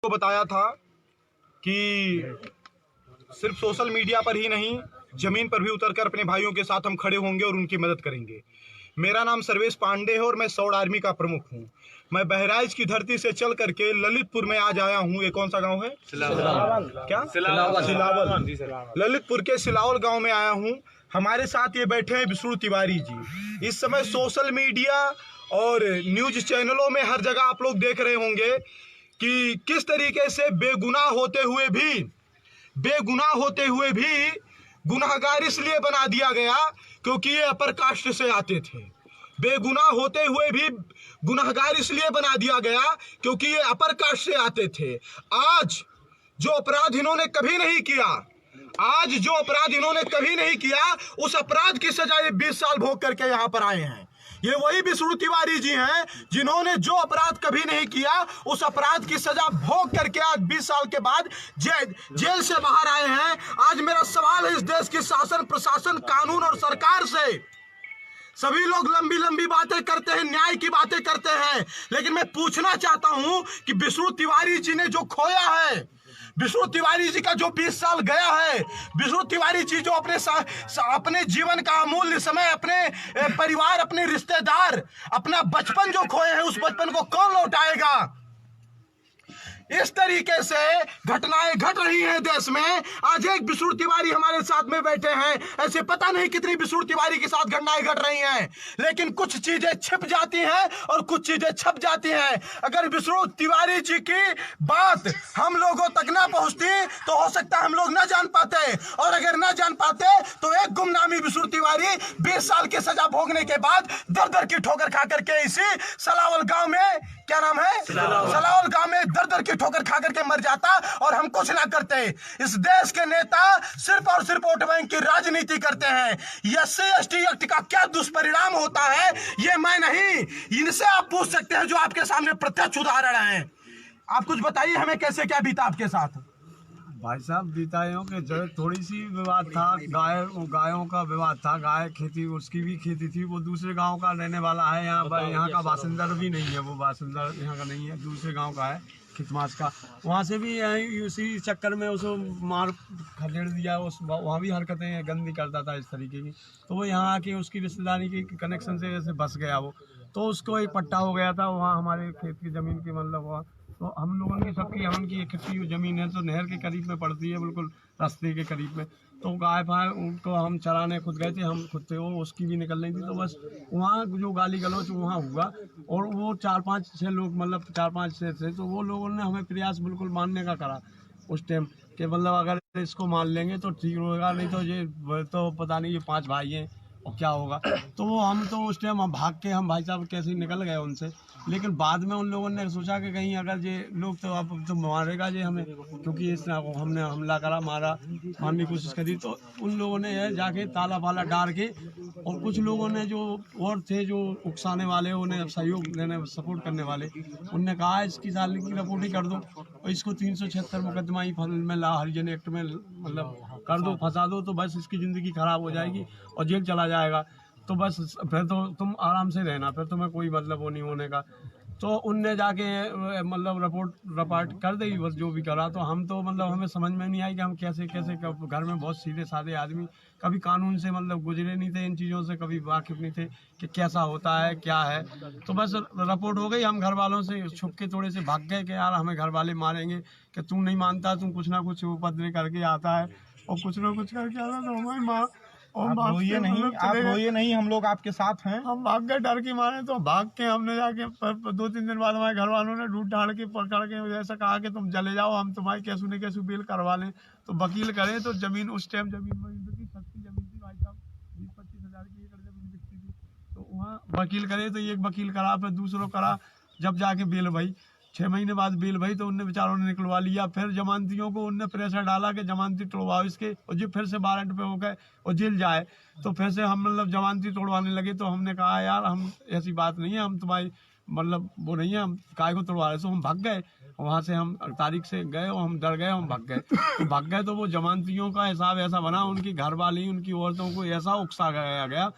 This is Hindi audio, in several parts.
को बताया था कि सिर्फ सोशल मीडिया पर ही नहीं, जमीन पर भी उतरकर अपने भाइयों के साथ हम खड़े होंगे और उनकी मदद करेंगे। मेरा नाम सर्वेश पांडे है और मैं सौड़ आर्मी का प्रमुख हूं। मैं बहराइच की धरती से चल करके ललितपुर में आज आया हूं। ये कौन सा गांव है? क्या? सिलावल। ललितपुर के सिलावल गांव में आया हूं। हमारे साथ ये बैठे हैं विष्णु तिवारी जी। इस समय सोशल मीडिया और न्यूज चैनलों में हर जगह आप लोग देख रहे होंगे कि किस तरीके से बेगुनाह होते हुए भी गुनाहगार इसलिए बना दिया गया क्योंकि ये अपर कास्ट से आते थे। बेगुनाह होते हुए भी गुनाहगार इसलिए बना दिया गया क्योंकि ये अपर कास्ट से आते थे। आज जो अपराध इन्होंने कभी नहीं किया, उस अपराध की सजा ये 20 साल भोग करके यहाँ पर आए हैं। ये वही विष्णु तिवारी जी हैं जिन्होंने जो अपराध कभी नहीं किया, उस अपराध की सजा भोग करके आज 20 साल के बाद जेल से बाहर आए हैं। आज मेरा सवाल है इस देश की शासन, प्रशासन, कानून और सरकार से। सभी लोग लंबी लंबी बातें करते हैं, न्याय की बातें करते हैं, लेकिन मैं पूछना चाहता हूं कि विष्णु तिवारी जी ने जो खोया है, विष्णु तिवारी जी का जो 20 साल गया है, विष्णु तिवारी जी जो अपने जीवन का अमूल्य समय, अपने परिवार, अपने रिश्तेदार, अपना बचपन जो खोए हैं, उस बचपन को कौन लौटाएगा? इस तरीके से घटनाएं घट रही हैं देश में। आज एक विष्णु तिवारी हमारे साथ में बैठे हैं, ऐसे पता नहीं कितनी विष्णु तिवारी के साथ घटनाएं घट रही हैं, लेकिन कुछ चीजें छिप जाती हैं और कुछ चीजें छप जाती हैं। अगर विष्णु तिवारी जी की बात हम लोगों तक ना पहुंचती तो हो सकता है हम लोग ना जान पाते, और अगर ना जान पाते तो एक गुमनामी विष्णु तिवारी 20 साल की सजा भोगने के बाद दर दर की ठोकर खा करके इसी सलावल गांव में, क्या नाम है, सलावल गांव में दर दर की ठोकर खा करके मर जाता और हम कुछ ना करते। इस देश के नेता सिर्फ और सिर्फ वोट बैंक की राजनीति करते हैं। एससी एसटी एक्ट का क्या दुष्परिणाम होता है ये मैं नहीं, इनसे आप पूछ सकते हैं जो आपके सामने प्रत्यक्ष उदाहरण है। आप कुछ बताइए हमें, कैसे क्या बीता आपके साथ? भाई साहब, बीताइयों के जड़ थोड़ी सी विवाद था, गायों का विवाद था। गाय खेती, उसकी भी खेती थी। वो दूसरे गांव का रहने वाला है, यहाँ का बासिंदा भी नहीं है, वो बासिंदा यहाँ का नहीं है, दूसरे गांव का है, खितमास का। वहाँ से भी उसी चक्कर में उसको मार खदेड़ दिया। वहाँ भी हरकतें गंदी करता था इस तरीके की। तो वो यहाँ आके उसकी रिश्तेदारी के कनेक्शन से जैसे बस गया वो, तो उसको एक पट्टा हो गया था वहाँ हमारे खेत की ज़मीन की, मतलब वहाँ तो हम लोगों की सबकी हमन की इकट्ठी ज़मीन है, तो नहर के करीब में पड़ती है, बिल्कुल रास्ते के करीब में। तो गाय भाई उनको हम चराने खुद गए थे, हम खुद थे, वो उसकी भी निकल रही थी। तो बस वहाँ जो गाली गलौच वहाँ हुआ, और वो 4-5-6 लोग, मतलब 4-5-6 थे, तो वो लोगों ने हमें प्रयास बिल्कुल मारने का करा उस टाइम कि मतलब अगर इसको मान लेंगे तो ठीक होगा, नहीं तो ये तो पता नहीं ये 5 भाई हैं और क्या होगा। तो वो हम तो उस टाइम हम भाग के, हम भाई साहब कैसे निकल गए उनसे। लेकिन बाद में उन लोगों ने सोचा कि कहीं अगर ये लोग तो अब तो मारेगा ये हमें, क्योंकि इस हमने हमला करा, मारने की कोशिश करी। तो उन लोगों ने जाके ताला वाला डाल के, और कुछ लोगों ने जो और थे जो उकसाने वाले, उन्हें सहयोग देने, सपोर्ट करने वाले, उनने कहा इसकी साली की रिपोर्ट ही कर दो और इसको 376 मुकदमा ही में ला हरिजन एक्ट में मतलब कर दो, फंसा दो, तो बस इसकी ज़िंदगी खराब हो जाएगी और जेल चला जाएगा। तो बस फिर तो तुम आराम से रहना, फिर तुम्हें कोई मतलब वो नहीं होने का। तो उनने जाके मतलब रपाट कर दी, बस जो भी करा। तो हम तो मतलब हमें समझ में नहीं आई कि हम कैसे घर में बहुत सीधे साधे आदमी, कभी कानून से मतलब गुजरे नहीं थे, इन चीज़ों से कभी वाकिफ नहीं थे कि कैसा होता है क्या है। तो बस रिपोर्ट हो गई, हम घर वालों से छुप के थोड़े से भाग गए कि यार हमें घर वाले मारेंगे, कि तू नहीं मानता, तू कुछ ना कुछ उपद्रव करके आता है और कुछ ना कुछ करके आता, तो हमारी माँ। आप रोइए नहीं, हम लोग आपके साथ हैं। हम भाग गए डर के मारे, तो भाग के हमने जाके 2-3 दिन बाद हमारे घर वालों ने ढूंढ ढाड़ के पकड़ के ऐसा कहा कि तुम चले जाओ, हम तुम्हारी कैसू बेल करवा लें। तो वकील करे तो जमीन, उस टाइम जमीन सस्ती जमीन थी भाई साहब, 20-25 हज़ार की एकड़ जमीन बिकती थी। तो वहाँ वकील करे, तो एक वकील करा, फिर दूसरों करा, जब जाके बेल भाई 6 महीने बाद बेल भाई, तो उनने बेचारों ने निकलवा लिया। फिर जमानतियों को उनने प्रेशर डाला कि जमानती तोड़वाओ इसके, और जो फिर से वारंट पे हो गए और जेल जाए। तो फिर से हम मतलब जमानती तोड़वाने लगे। तो हमने कहा यार हम ऐसी बात नहीं है, हम तुम्हारी मतलब वो नहीं है, हम काय को तोड़वा रहे। तो हम भाग गए वहाँ से, हम तारीख से गए और हम डर गए, हम भाग गए। तो वो जमानतियों का हिसाब ऐसा बना, उनकी घर वाली, उनकी औरतों को ऐसा उकसा गया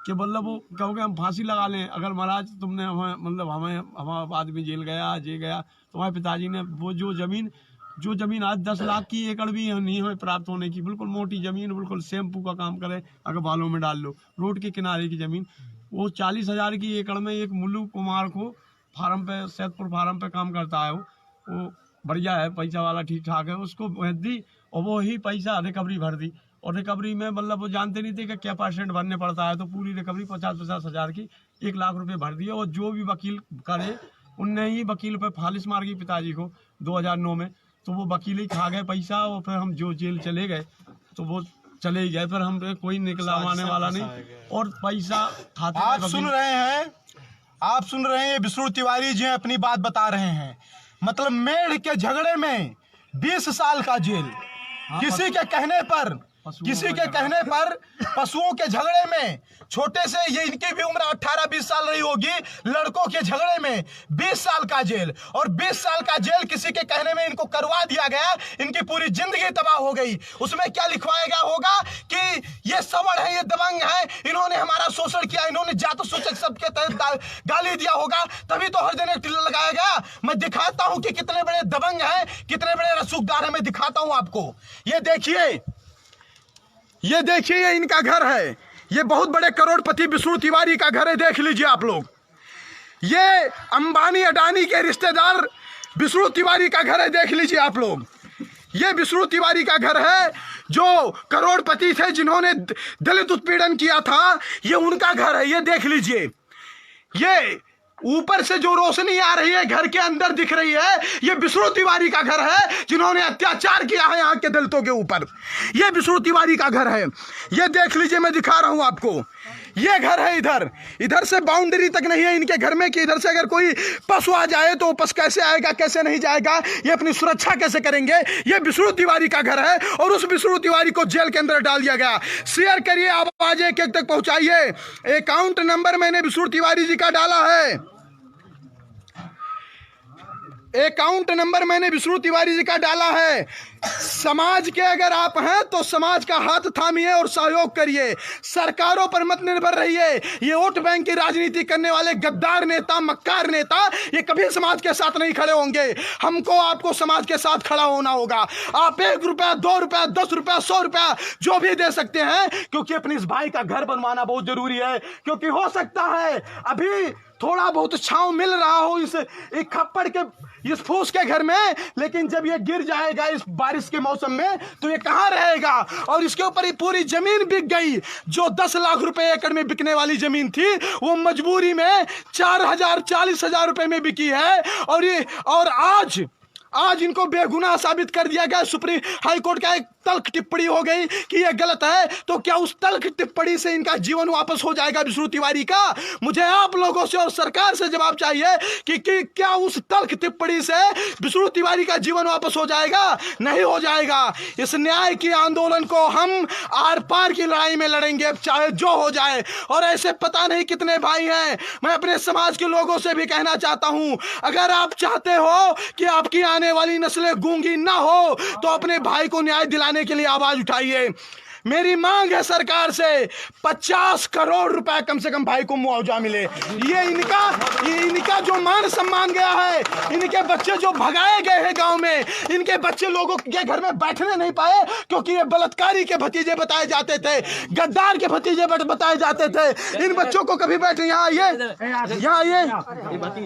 कि मतलब वो कहोगे हम फांसी लगा लें, अगर महाराज तुमने हमें मतलब हमारा आदमी जेल गया जे गया, तुम्हारे पिताजी ने वो जो ज़मीन आज 10 लाख की एकड़ भी नहीं हमें प्राप्त होने की, बिल्कुल मोटी ज़मीन, बिल्कुल शैम्पू का काम करे अगर बालों में डाल लो, रोड के किनारे की ज़मीन, वो 40,000 की एकड़ में एक मुल्लू कुमार को फार्म पे, सैदपुर फार्म पे काम करता है, वो बढ़िया है, पैसा वाला ठीक ठाक है, उसको भेज दी और वो ही पैसा रिकवरी भर दी। और रिकवरी में मतलब वो जानते नहीं थे कि क्या % भरने पड़ता है, तो पूरी रिकवरी 50-50 हज़ार की 1 लाख रुपए भर दिए। और जो भी वकील करे उनने ही वकील पे फालिश मार गई पिताजी को 2009 में, तो वो वकील ही खा गए पैसा, और फिर हम जो जेल चले गए तो वो चले ही गए, फिर हम पे कोई निकलवाने वाला नहीं और पैसा खाते। आप सुन रहे हैं ये विष्णु तिवारी जी अपनी बात बता रहे हैं, मतलब मेढ़ के झगड़े में 20 साल का जेल, किसी के कहने पर पशुओं के झगड़े में, छोटे से ये इनकी भी उम्र 18-20 साल रही होगी, लड़कों के झगड़े में 20 साल का जेल, और 20 साल का जेल किसी के कहने में इनको करवा दिया गया, इनकी पूरी जिंदगी तबाह हो गई। उसमें क्या लिखवाया गया होगा कि ये सवर्ण है, ये दबंग है, इन्होंने हमारा शोषण किया, इन्होंने जात सूचक शब्द के तहत गाली दिया होगा, तभी तो हर दिन एक टिल्ला लगाया गया। मैं दिखाता हूं कि कितने बड़े दबंग हैं, कितने बड़े रसूखदार हैं, मैं दिखाता हूं आपको। ये देखिए ये इनका घर है, ये बहुत बड़े करोड़पति विष्णु तिवारी का घर है, देख लीजिए आप लोग। ये अंबानी अडानी के रिश्तेदार विष्णु तिवारी का घर है, देख लीजिए आप लोग। ये विष्णु तिवारी का घर है, जो करोड़पति थे जिन्होंने दलित उत्पीड़न किया था, ये उनका घर है, ये देख लीजिए। ये ऊपर से जो रोशनी आ रही है घर के अंदर दिख रही है, ये विष्णु तिवारी का घर है, जिन्होंने अत्याचार किया है यहाँ के दलितों के ऊपर। ये विष्णु तिवारी का घर है, ये देख लीजिए, मैं दिखा रहा हूं आपको। ये घर है, इधर से बाउंड्री तक नहीं है इनके घर में कि इधर से अगर कोई पशु आ जाए तो पशु कैसे आएगा, कैसे नहीं जाएगा, ये अपनी सुरक्षा कैसे करेंगे। ये विष्णु तिवारी का घर है और उस विष्णु तिवारी को जेल के अंदर डाल दिया गया। शेयर करिए, आवाज एक तक पहुंचाइए। अकाउंट नंबर मैंने विष्णु तिवारी जी का डाला है, अकाउंट नंबर मैंने विष्णु तिवारी जी का डाला है। समाज के अगर आप हैं तो समाज का हाथ थामिए और सहयोग करिए, सरकारों पर मत निर्भर रहिए। ये वोट बैंक की राजनीति करने वाले गद्दार नेता, मक्कार नेता, ये कभी समाज के साथ नहीं खड़े होंगे। हमको आपको समाज के साथ खड़ा होना होगा। आप 1 रुपया, 2 रुपया, 10 रुपया, 100 रुपया जो भी दे सकते हैं, क्योंकि अपने इस भाई का घर बनवाना बहुत जरूरी है। क्योंकि हो सकता है अभी थोड़ा बहुत छांव मिल रहा हो इस एक खप्पड़ के, इस फूस के घर में, लेकिन जब ये गिर जाएगा इस बारिश के मौसम में तो ये कहाँ रहेगा। और इसके ऊपर ही पूरी जमीन बिक गई, जो 10 लाख रुपए एकड़ में बिकने वाली जमीन थी, वो मजबूरी में 4,000, 40,000 रुपए में बिकी है। और आज इनको बेगुनाह साबित कर दिया गया। सुप्रीम हाई कोर्ट का एक तल्ख टिप्पणी हो गई कि यह गलत है, तो क्या उस तल्ख टिप्पणी से इनका जीवन वापस हो जाएगा विष्णु तिवारी का? मुझे आप लोगों से और सरकार से जवाब चाहिए कि क्या उस तल्ख टिप्पणी से विष्णु तिवारी का जीवन वापस हो जाएगा? नहीं हो जाएगा। इस न्याय की आंदोलन को हम आर पार की लड़ाई में लड़ेंगे, चाहे जो हो जाए। और ऐसे पता नहीं कितने भाई हैं। मैं अपने समाज के लोगों से भी कहना चाहता हूं, अगर आप चाहते हो कि आपकी आने वाली नस्लें गूंगी ना हो तो अपने भाई को न्याय दिलाने के लिए आवाज उठाइए। मेरी मांग है सरकार से 50 करोड़ रुपए कम से कम भाई को मुआवजा मिले। ये इनका जो मान सम्मान गया है, इनके बच्चे जो भगाए गए हैं गांव में, इनके बच्चे लोगों के घर में बैठने नहीं पाए क्योंकि ये बलात्कारी के भतीजे बताए जाते थे, गद्दार के भतीजे बताए जाते थे। इन बच्चों को कभी बैठ यहाँ आइए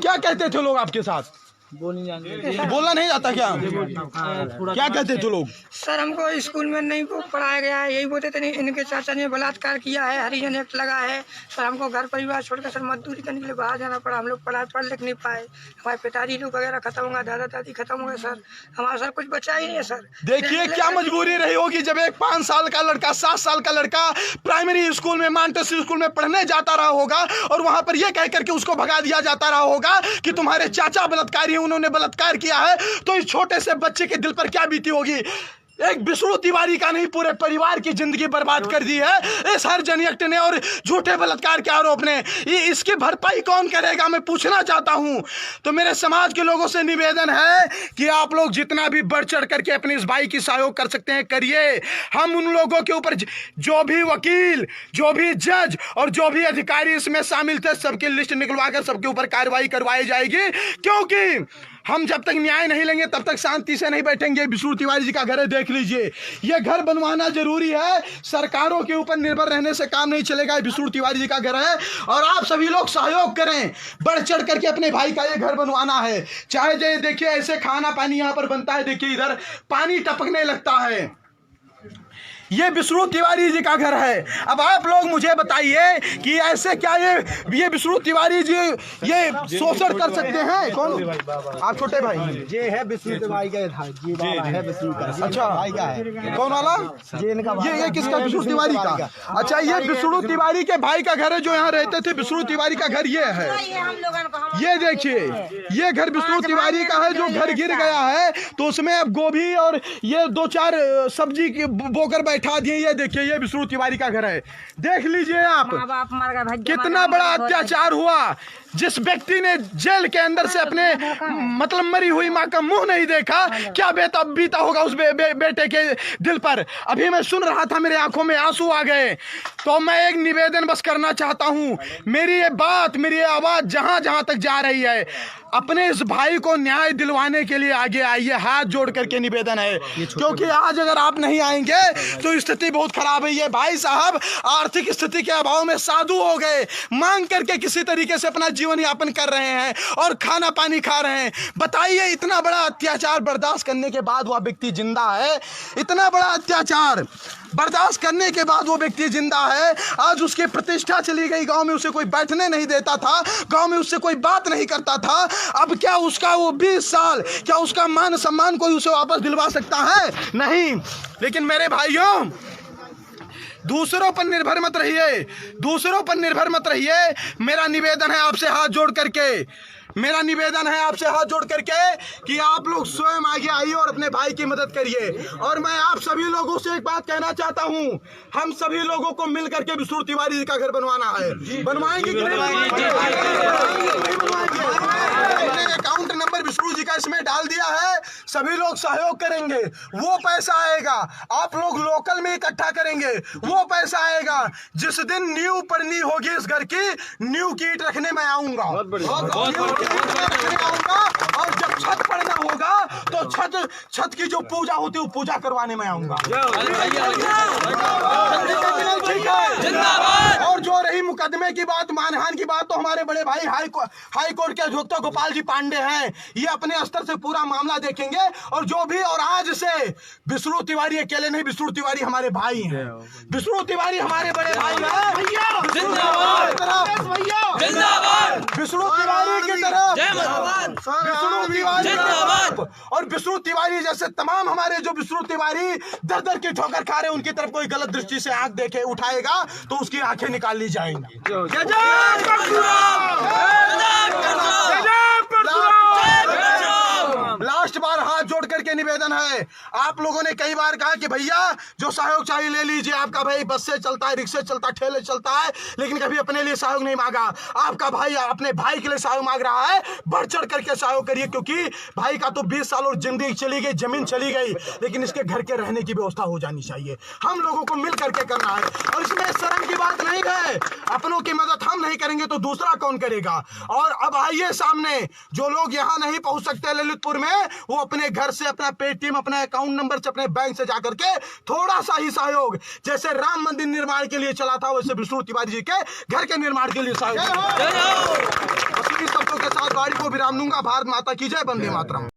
क्या कहते थे लोग आपके साथ? बोलना नहीं जाता क्या? क्या कहते थे लोग? सर हमको स्कूल में नहीं पढ़ाया गया है, यही बोलते थे। नहीं, इनके चाचा ने बलात्कार किया है, हरिजन एक्ट लगा है। सर हमको घर परिवार छोड़कर सर मजदूरी करने के लिए बाहर जाना पड़ा। हम लोग पढ़ लिख नहीं पाए। हमारे पिताजी लोग वगैरह खत्म हो गए, दादा दादी खत्म हो गए। सर हमारा सर कुछ बचा ही नहीं है। सर देखिए क्या मजबूरी रही होगी जब एक 5 साल का लड़का, 7 साल का लड़का प्राइमरी स्कूल में, मॉन्टेसरी स्कूल में पढ़ने जाता रहा होगा और वहां पर यह कह करके उसको भगा दिया जाता रहा होगा कि तुम्हारे चाचा बलात्कारी, उन्होंने बलात्कार किया है। तो इस छोटे से बच्चे के दिल पर क्या बीती होगी? एक विष्णु तिवारी का नहीं, पूरे परिवार की जिंदगी बर्बाद कर दी है इस हरजनियट ने और झूठे बलात्कार के आरोप ने। ये इसकी भरपाई कौन करेगा, मैं पूछना चाहता हूं। तो मेरे समाज के लोगों से निवेदन है कि आप लोग जितना भी बढ़ चढ़ करके अपने इस भाई की सहयोग कर सकते हैं करिए। हम उन लोगों के ऊपर जो भी वकील, जो भी जज और जो भी अधिकारी इसमें शामिल थे सबकी लिस्ट निकलवा कर सबके ऊपर कार्रवाई करवाई जाएगी, क्योंकि हम जब तक न्याय नहीं लेंगे तब तक शांति से नहीं बैठेंगे। विष्णु तिवारी जी का घर है, देख लीजिए, ये घर बनवाना जरूरी है। सरकारों के ऊपर निर्भर रहने से काम नहीं चलेगा। विष्णु तिवारी जी का घर है और आप सभी लोग सहयोग करें, बढ़ चढ़ करके अपने भाई का ये घर बनवाना है। चाहे जो देखिए ऐसे खाना पानी यहाँ पर बनता है, देखिए इधर पानी टपकने लगता है। ये विष्णु तिवारी जी का घर है। अब आप लोग मुझे बताइए कि ऐसे क्या ये विष्णु तिवारी जी ये शोषण कर सकते हैं? कौन आप? छोटे भाई ये है विष्णु तिवारी का जी बाबा है विष्णु का। अच्छा भाई का है। कौन वाला? ये इनका ये किसका? विष्णु तिवारी का। अच्छा, ये विष्णु तिवारी के भाई का घर है जो यहाँ रहते थे। विष्णु तिवारी का घर ये है, ये देखिए, ये घर विष्णु तिवारी का है जो घर गिर गया है। तो उसमें अब गोभी और ये 2-4 सब्जी बोकर बैठा दिए। ये देखिए, ये विष्णु तिवारी का घर है, देख लीजिए आप। कितना बड़ा अत्याचार हुआ। जिस व्यक्ति ने जेल के अंदर से अपने मतलब मरी हुई माँ का मुंह नहीं देखा, क्या बीता होगा उस बेटे के दिल पर। अभी मैं सुन रहा था, मेरे आंखों में आंसू आ गए। तो मैं एक निवेदन बस करना चाहता हूं, मेरी ये बात, मेरी ये आवाज जहां जहां तक जा रही है, अपने इस भाई को न्याय दिलवाने के लिए आगे आइए। हाथ जोड़ करके निवेदन है, क्योंकि आज अगर आप नहीं आएंगे तो स्थिति बहुत खराब है। ये भाई साहब आर्थिक स्थिति के अभाव में साधु हो गए, मांग करके किसी तरीके से अपना जीवन यापन कर रहे हैं और खाना पानी खा रहे हैं। बताइए, इतना बड़ा अत्याचार बर्दाश्त करने के बाद वह व्यक्ति जिंदा है। इतना बड़ा अत्याचार बर्दाश्त करने के बाद वो व्यक्ति जिंदा है। आज उसकी प्रतिष्ठा चली गई, गांव में उसे कोई बैठने नहीं देता था, गांव में उससे कोई बात नहीं करता था। अब क्या उसका वो 20 साल, क्या उसका मान सम्मान कोई उसे वापस दिलवा सकता है? नहीं। लेकिन मेरे भाइयों, दूसरों पर निर्भर मत रहिए, दूसरों पर निर्भर मत रहिए। मेरा निवेदन है आपसे हाथ जोड़ करके, मेरा निवेदन है आपसे हाथ जोड़ करके कि आप लोग स्वयं आगे आइए और अपने भाई की मदद करिए। और मैं आप सभी लोगों से एक बात कहना चाहता हूं, हम सभी लोगों को मिल करके विष्णु तिवारी जी का घर बनवाना है। बनवाएंगे कि नहीं बनवाएंगे? मैंने अकाउंट नंबर विष्णु जी का इसमें डाल दिया है, सभी लोग सहयोग करेंगे, वो पैसा आएगा। आप लोग लोकल में इकट्ठा करेंगे, वो पैसा आएगा। जिस दिन नींव पड़नी होगी इस घर की, नींव की ईंट रखने में आऊंगा और जब छत पड़ना होगा तो छत की जो पूजा होती है वो पूजा करवाने में आऊंगा। और जो रही मुकदमे की बात, मानहानि की बात, तो हमारे बड़े भाई हाई कोर्ट के अधिवक्ता गोपाल जी पांडे हैं, ये अपने स्तर से पूरा मामला देखेंगे। और जो भी, और आज से विष्णु तिवारी अकेले नहीं, विष्णु तिवारी हमारे भाई हैं, विष्णु तिवारी हमारे बड़े भाई हैं। विष्णु तिवारी की तरफ, विष्णु तिवारी और विष्णु तिवारी जैसे तमाम हमारे जो विष्णु तिवारी दर की ठोकर खा रहे हैं, उनकी तरफ कोई गलत दृष्टि से आंख देखे उठाएगा तो उसकी आंखें निकाल ली जाएंगी। लास्ट बार हाथ जोड़ करके निवेदन है, आप लोगों ने कई बार कहा कि भैया जो सहयोग चाहिए ले लीजिए, आपका भाई बस से चलता है, रिक्शे चलता है, ठेले चलता है, लेकिन कभी अपने लिए सहयोग नहीं मांगा। आपका भाई अपने भाई के लिए सहयोग मांग रहा है, बढ़ चढ़ करके सहयोग करिए, क्योंकि भाई का तो 20 साल और जिंदगी चली गई, जमीन चली गई, लेकिन इसके घर के रहने की व्यवस्था हो जानी चाहिए। हम लोगों को मिल करके करना है और इसमें शर्म की बात नहीं है। अपनों की मदद हम नहीं करेंगे तो दूसरा कौन करेगा? और अब आइए सामने, जो लोग यहाँ नहीं पहुंच सकते ललितपुर में, वो अपने घर से, अपना पेटीएम, अपने अकाउंट नंबर से, अपने बैंक से जाकर के थोड़ा सा ही सहयोग, जैसे राम मंदिर निर्माण के लिए चला था वैसे विष्णु तिवारी जी के घर के निर्माण के लिए सहयोग। शब्दों के साथ गाड़ी को विराम दूंगा। भारत माता की जय, वंदे मातरम।